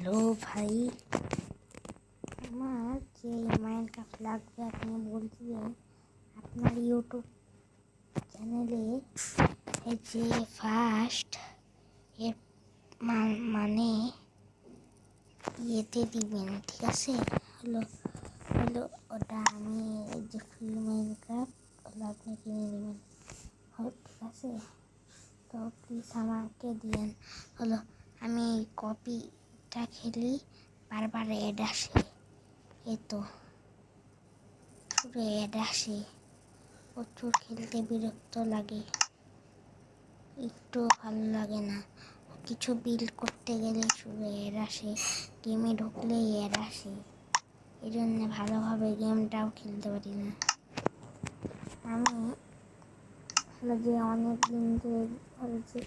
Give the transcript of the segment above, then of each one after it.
Hello ভাই, আমার যে মাইনক্রাফট লাগবে আপনি বলছিলেন আপনার ইউটিউব চ্যানেলে এই যে ফার্স্ট এর মানে ইয়েতে দিবেন, ঠিক আছে? হলো হলো ওটা আমি এই যে ফ্রি মাইনক্রাফট ওগুলো আপনি কিনে নেবেন, ঠিক আছে? তো প্লিজ আমাকে দিয়েন। হলো আমি কপিটা খেলি, বারবার অ্যাড আসে, এই তো শুধু অ্যাড আসে, প্রচুর খেলতে বিরক্ত লাগে, একটু ভালো লাগে না। কিছু বিল্ড করতে গেলে শুধু অ্যাড আসে, গেমে ঢুকলেই অ্যাড আসে, এই জন্য ভালোভাবে গেমটাও খেলতে পারি না। আমি হলো যে অনেক দিন ধরে হলো যে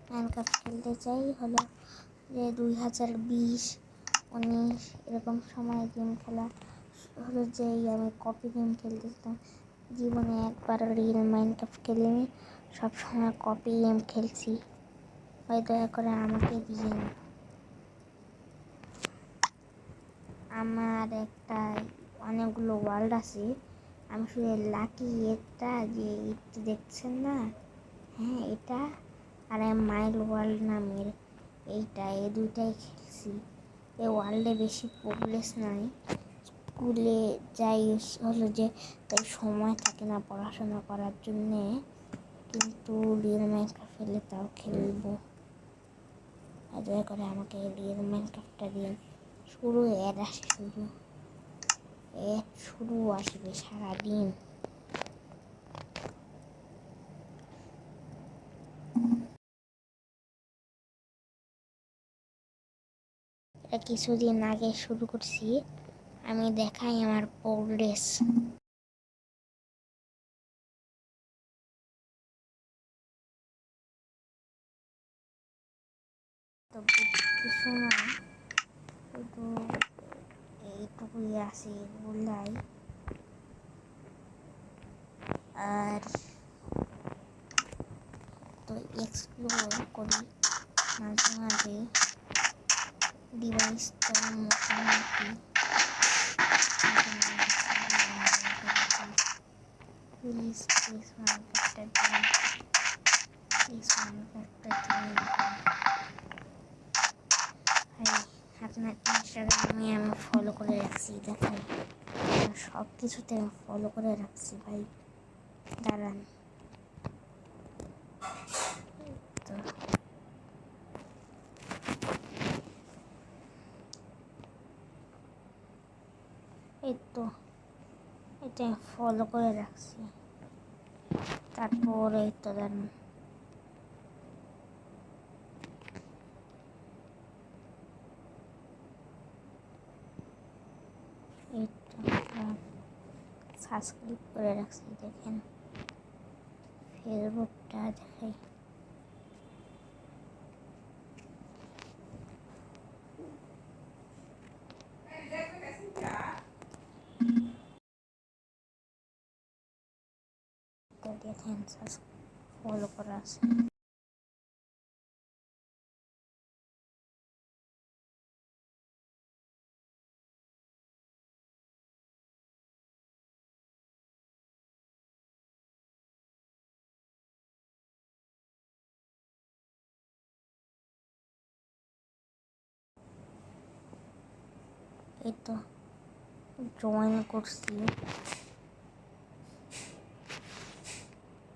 মাইনক্রাফট খেলতে চাই, হলো যে 2020-19 এরকম সময় গেম খেলা হলো যে আমি কপি গেম খেলতেছিলাম। জীবনে একবার রিয়েল মাইনক্রাফট খেলিনি, সবসময় কপি গেম খেলছি। ভাই দয়া করে আমাকে দিন। আমার একটা অনেকগুলো ওয়ার্ল্ড আছে, আমি শুধু লাকি এটা যে একটু দেখছেন না, হ্যাঁ এটা আর মাইল ওয়ার্ল্ড নামের এইটা, এই দুইটাই খেলছি। এই ওয়ার্ল্ডে বেশি প্রোগ্রেস নাই, স্কুলে যাই হলো যে তাই সময় থাকে না পড়াশোনা করার জন্যে, কিন্তু রিয়েল মাইনক্রাফট ফেলে তাও খেলবো। দয়া করে আমাকে রিয়েল মাইনক্রাফটটা দিন। শুরু অ্যাড আসে, শুরু আসবে সারাদিন। এটা কিছুদিন আগে শুরু করছি, আমি দেখাই আমার প্রোগ্রেস। তো কিছু না, শুধু এইটুকুই আছে বললাই। আর তো এক্সপ্লোর করি মাঝে মাঝে, ডিভাইসটা মোটামুটি প্লিজ মাইনক্রাফটটা দিন, প্লিজ মাইনক্রাফটটা দিন ভাই। আপনার ইনস্টাগ্রামে আমি ফলো করে রাখছি, দেখেন সব কিছুতে আমি ফলো করে রাখছি ভাই। দাঁড়ান, তো এই তো এটা আমি ফলো করে রাখছি। তারপর এই তো দাঁড়ান, এই তো সাবস্ক্রাইব করে রাখছি। দেখেন ফেসবুকটা দেখাই, তো দেখেন ফলো করা আছে। এই তো জয়েন করছি,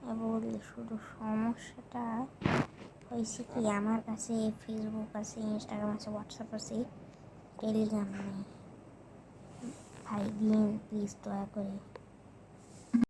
এবার শুধু সমস্যাটা হয়েছে কি, আমার কাছে ফেসবুক আছে, ইনস্টাগ্রাম আছে, হোয়াটসঅ্যাপ আছে, টেলিগ্রাম নেই। ভাই দিন প্লিজ দয়া করে।